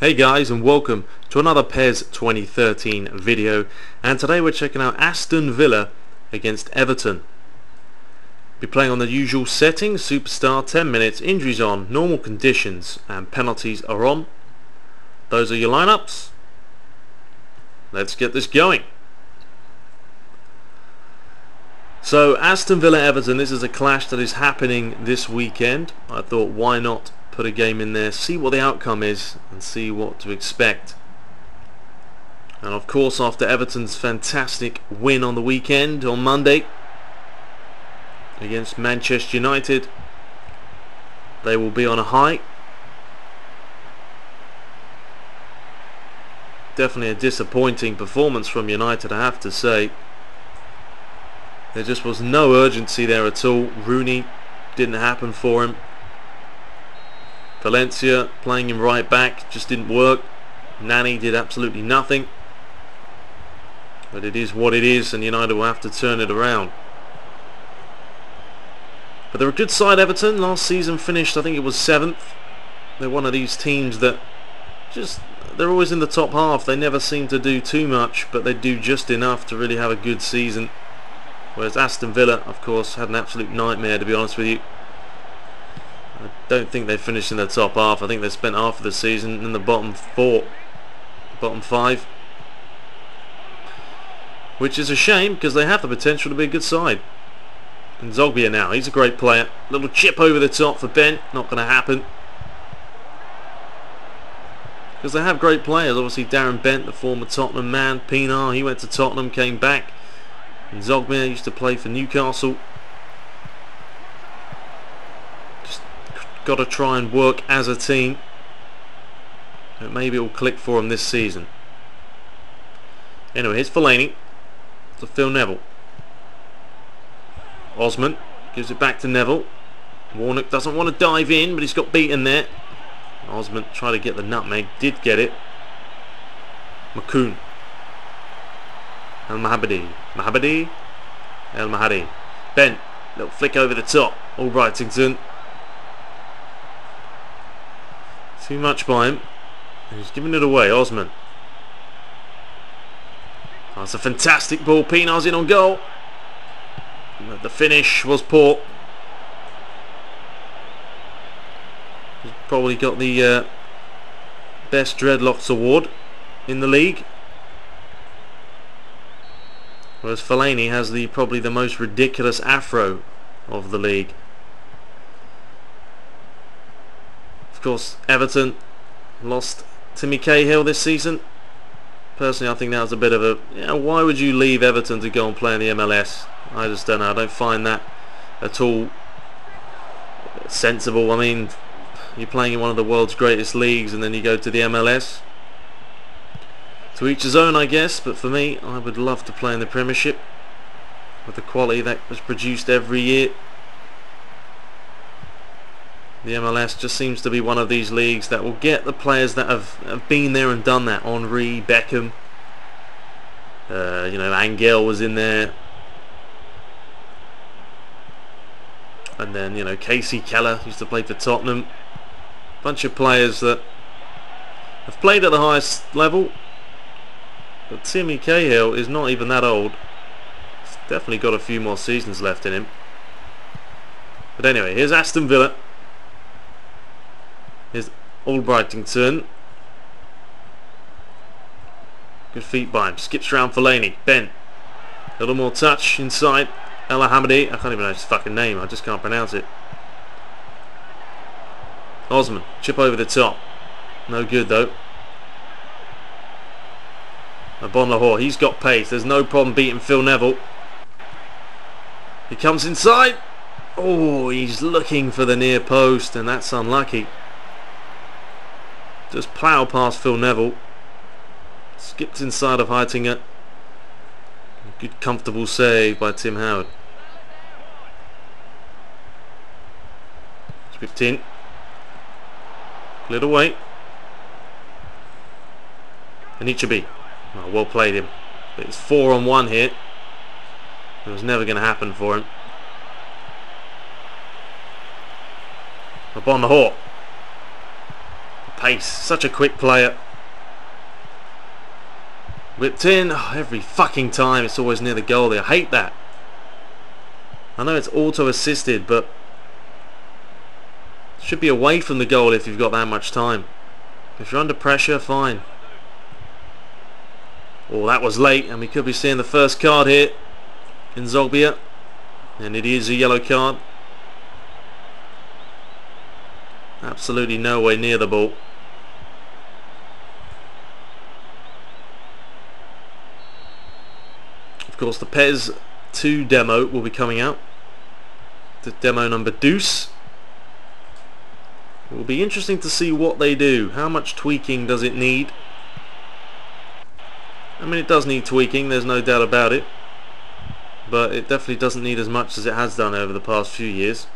Hey guys, and welcome to another PES 2013 video, and today we're checking out Aston Villa against Everton. Be playing on the usual settings: superstar, 10 minutes, injuries on, normal conditions, and penalties are on. Those are your lineups. Let's get this going. So Aston Villa Everton, this is a clash that is happening this weekend. I thought, why not put a game in there, see what the outcome is, and see what to expect. And of course, after Everton's fantastic win on the weekend, on Monday, against Manchester United, they will be on a high. Definitely a disappointing performance from United, I have to say. There just was no urgency there at all. Rooney didn't happen for him. Valencia playing him right back just didn't work. Nani did absolutely nothing. But it is what it is, and United will have to turn it around. But they're a good side, Everton. Last season finished, I think it was 7th. They're one of these teams that they're always in the top half. They never seem to do too much, but they do just enough to really have a good season. Whereas Aston Villa, of course, had an absolute nightmare, to be honest with you. I don't think they finished in the top half. I think they spent half of the season in the bottom 5. Which is a shame, because they have the potential to be a good side. And Zogbia now, he's a great player. Little chip over the top for Ben, not going to happen. Because they have great players. Obviously Darren Bent, the former Tottenham man. Pinar, he went to Tottenham, came back. And Zogbia used to play for Newcastle. Just got to try and work as a team. And maybe it will click for him this season. Anyway, here's Fellaini to Phil Neville. Osman gives it back to Neville. Warnock doesn't want to dive in, but he's got beaten there. Osman tried to get the nutmeg, did get it. Makoun. El Mahdi. Ben, little flick over the top. Albrightington. Too much by him. He's giving it away, Osman. That's a fantastic ball. Pinar's in on goal. But the finish was poor. He's probably got the best dreadlocks award in the league. Whereas Fellaini has probably the most ridiculous afro of the league. Of course, Everton lost Timmy Cahill this season. Personally, I think that was a bit of a... why would you leave Everton to go and play in the MLS? I just don't know. I don't find that at all sensible. I mean, you're playing in one of the world's greatest leagues and then you go to the MLS. To each his own, I guess, but for me, I would love to play in the Premiership with the quality that was produced every year. The MLS just seems to be one of these leagues that will get the players that have been there and done that. Henry, Beckham, Angel was in there, and then Casey Keller used to play for Tottenham. Bunch of players that have played at the highest level. But Timmy Cahill is not even that old. He's definitely got a few more seasons left in him. But anyway, here's Aston Villa. Here's Albrightington. Good feet by him. Skips around Fellaini. Ben. A little more touch inside. El Hamadi. I can't even know his fucking name. I just can't pronounce it. Osman. Chip over the top. No good though. Bon Lahore, he's got pace. There's no problem beating Phil Neville. He comes inside. Oh, he's looking for the near post, and that's unlucky. Just plough past Phil Neville. Skips inside of Heitinger. Good comfortable save by Tim Howard. Whipped in. Cleared away. Anichebe. Oh, well played him. But it's 4-on-1 here. It was never going to happen for him. Bon Lahore. pace. Such a quick player. Whipped in. Oh, every fucking time it's always near the goalie. I hate that. I know it's auto-assisted, but it should be away from the goal if you've got that much time. If you're under pressure, fine. Oh, that was late, and we could be seeing the first card here in Zogbia. And it is a yellow card. Absolutely no way near the ball. Of course, the PES 2 demo will be coming out. The demo number deuce. It will be interesting to see what they do. How much tweaking does it need? I mean, it does need tweaking, there's no doubt about it. But it definitely doesn't need as much as it has done over the past few years.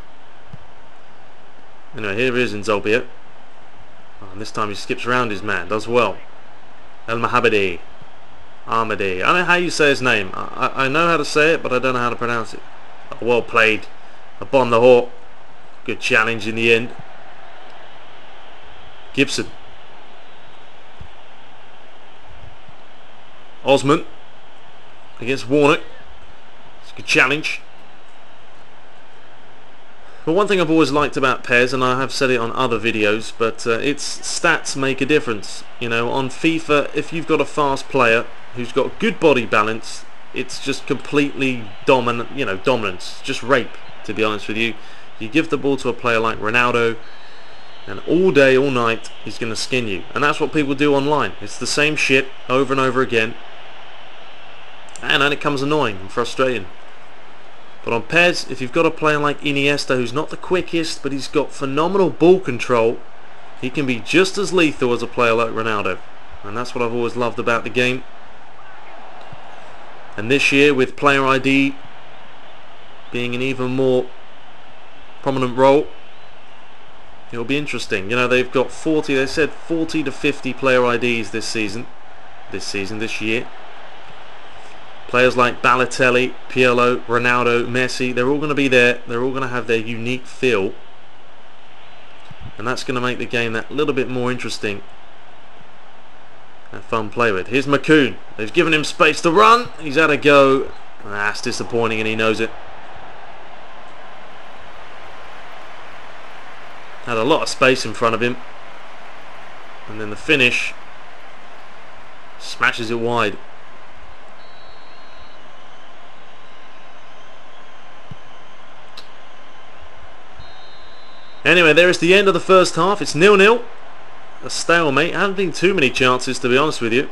Anyway, here he is in Zolbia. Oh, and this time he skips around his man, does well. El Mahabadi. Ahmadi. I don't know how you say his name. I know how to say it, but I don't know how to pronounce it. Oh, well played. Upon the hawk. Good challenge in the end. Gibson. Osman against Warnock. It's a good challenge. But one thing I've always liked about PES, and I have said it on other videos, but its stats make a difference. You know, on FIFA, if you've got a fast player who's got good body balance, it's just completely dominant. You know, dominance, just rape. To be honest with you, you give the ball to a player like Ronaldo, and all day, all night, he's going to skin you. And that's what people do online. It's the same shit over and over again. And then it becomes annoying and frustrating. But on PES, if you've got a player like Iniesta, who's not the quickest, but he's got phenomenal ball control, he can be just as lethal as a player like Ronaldo. And that's what I've always loved about the game. And this year, with player ID being an even more prominent role, it'll be interesting. You know, they've got 40, they said 40 to 50 player IDs this year. Players like Balotelli, Pirlo, Ronaldo, Messi, they're all going to be there. They're all going to have their unique feel. And that's going to make the game that little bit more interesting and fun to play with. Here's Makoun. They've given him space to run. He's had a go. That's disappointing, and he knows it. Had a lot of space in front of him. And then the finish smashes it wide. Anyway, there is the end of the first half. It's 0-0. A stalemate. Haven't been too many chances, to be honest with you.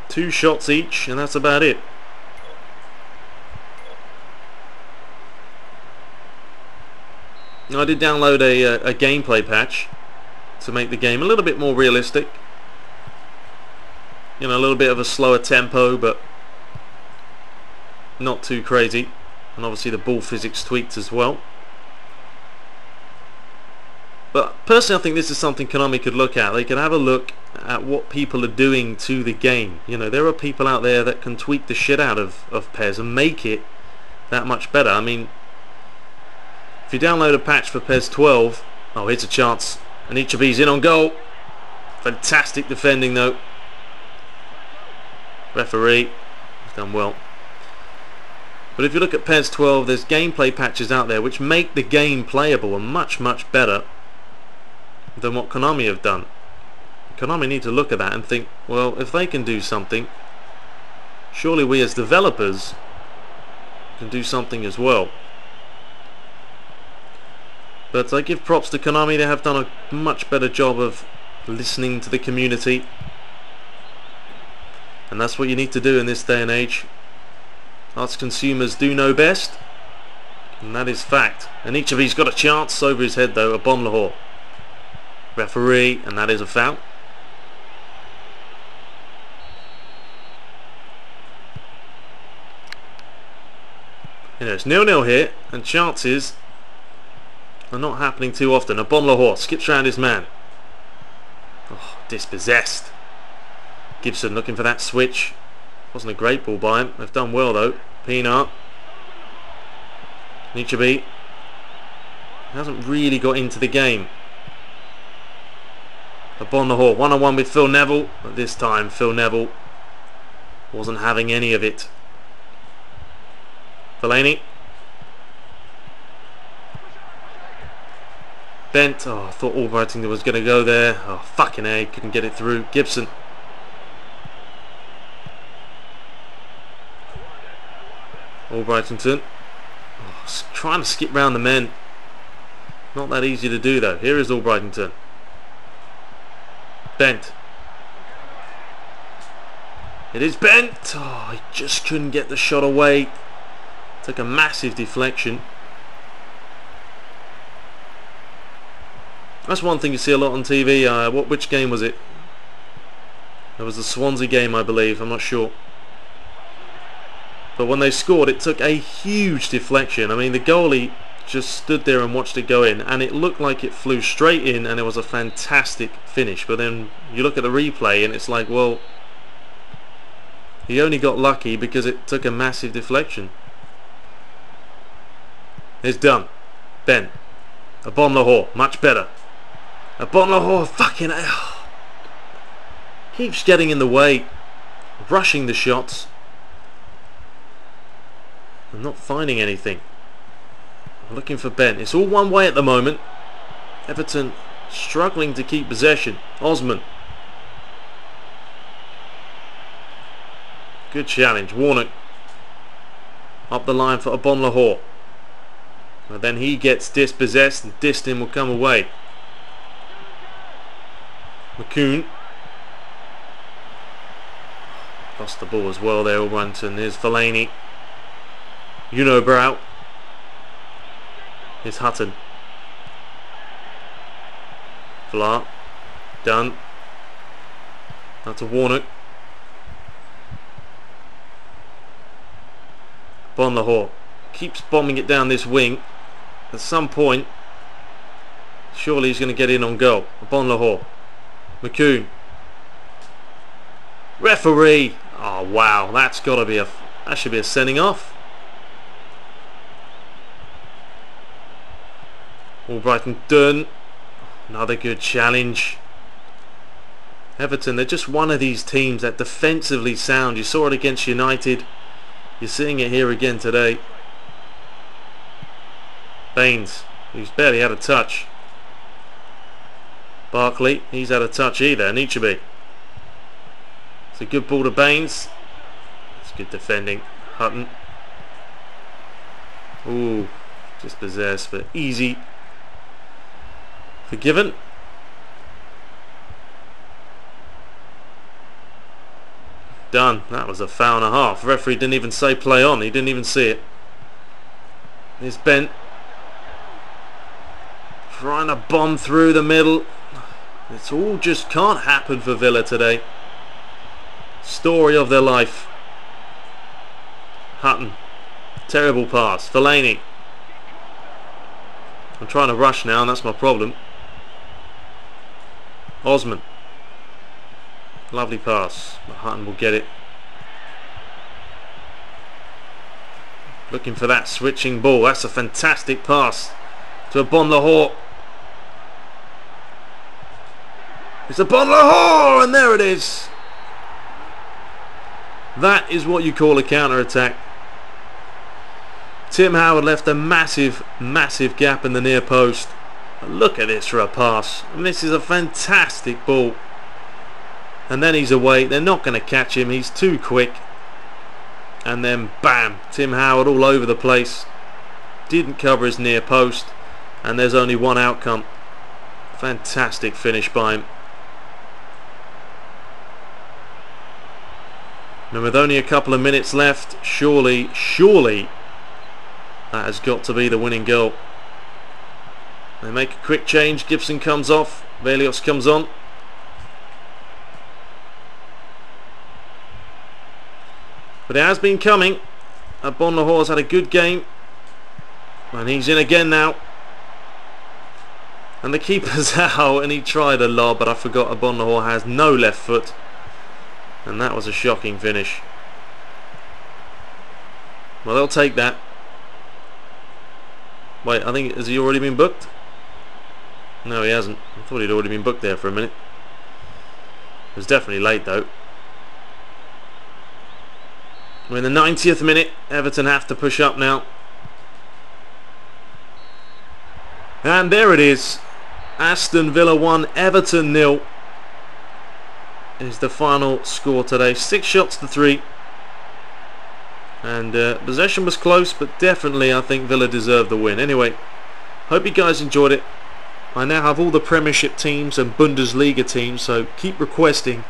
2 shots each, and that's about it. I did download a gameplay patch to make the game a little bit more realistic. You know, a little bit of a slower tempo, but not too crazy. And obviously the ball physics tweaked as well. But personally, I think this is something Konami could look at. They could have a look at what people are doing to the game. You know, there are people out there that can tweak the shit out of PES and make it that much better. I mean, if you download a patch for PES 12, oh, here's a chance. And Ichibi's in on goal. Fantastic defending, though. Referee, he's done well. But if you look at PES 12, there's gameplay patches out there which make the game playable and much, much better than what Konami have done. Konami need to look at that and think, well, if they can do something, surely we as developers can do something as well. But I give props to Konami. They have done a much better job of listening to the community, and that's what you need to do in this day and age. Us consumers do know best, and that is fact. And each of these got a chance over his head, though. A Bon Lahore. Referee, and that is a foul. You know, it's 0-0 here, and chances are not happening too often. A Bon Lahore skips around his man. Oh, dispossessed. Gibson looking for that switch. Wasn't a great ball by him. They've done well though. Pienaar. Nichabi hasn't really got into the game. Upon the Hall, one-on-one with Phil Neville, but this time Phil Neville wasn't having any of it. Fellaini. Bent. Oh, I thought Albrighton was going to go there. Oh, fucking A, couldn't get it through. Gibson. Albrighton. Oh, trying to skip round the men. Not that easy to do though. Here is Albrighton. Bent. It is Bent. Oh, he just couldn't get the shot away. Took a massive deflection. That's one thing you see a lot on TV. Which game was it? It was the Swansea game, I believe. I'm not sure. But when they scored, it took a huge deflection. I mean, the goalie just stood there and watched it go in, and it looked like it flew straight in, and it was a fantastic finish. But then you look at the replay, and it's like, well, he only got lucky because it took a massive deflection. It's done. Ben. Upon Lahore. Much better. Upon Lahore. Fucking hell. Keeps getting in the way. Rushing the shots. I'm not finding anything. I'm looking for Ben. It's all one way at the moment. Everton struggling to keep possession. Osman. Good challenge. Warnock. Up the line for Upon Lahore. But then he gets dispossessed and Distin will come away. McCoon. Lost the ball as well there, Albrighton. Here's Fellaini. Brow. Here's Hutton. Flar. Done. Now to Warnock. Upon Lahore. Keeps bombing it down this wing. At some point, surely he's going to get in on goal. Upon Lahore. McCoon. Referee. Oh wow, that should be a sending off. Albrighton done. Another good challenge. Everton, they're just one of these teams that defensively sound. You saw it against United. You're seeing it here again today. Baines, he's barely had a touch. Barkley, he's had a touch either. Nichebe. It's a good ball to Baines. It's good defending. Hutton. Ooh, just possessed, but easy. Forgiven. Done. That was a foul and a half. Referee didn't even say play on. He didn't even see it. Here's Bent. Trying to bomb through the middle. It's all just can't happen for Villa today. Story of their life. Hutton. Terrible pass. Fellaini. I'm trying to rush now and that's my problem. Osman. Lovely pass. But Hutton will get it. Looking for that switching ball. That's a fantastic pass to Upon Lahore. It's Upon Lahore, and there it is. That is what you call a counter-attack. Tim Howard left a massive gap in the near post. But look at this for a pass. And this is a fantastic ball. And then he's away. They're not going to catch him. He's too quick. And then bam, Tim Howard all over the place. Didn't cover his near post. And there's only one outcome. Fantastic finish by him. And with only a couple of minutes left, surely that has got to be the winning goal. They make a quick change. Gibson comes off. Velios comes on. But it has been coming. Upon Lahore's had a good game. And he's in again now. And the keeper's out and he tried a lob, but I forgot Upon Lahore has no left foot. And that was a shocking finish. Well, they'll take that. Wait, I think, has he already been booked? No, he hasn't. I thought he'd already been booked there for a minute. It was definitely late though. We're in the 90th minute. Everton have to push up now. And there it is. Aston Villa 1, Everton 0 is the final score today. 6 shots to 3. And possession was close, but definitely I think Villa deserved the win. Anyway, hope you guys enjoyed it. I now have all the Premiership teams and Bundesliga teams, so keep requesting.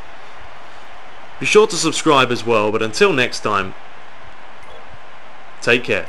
Be sure to subscribe as well, but until next time, take care.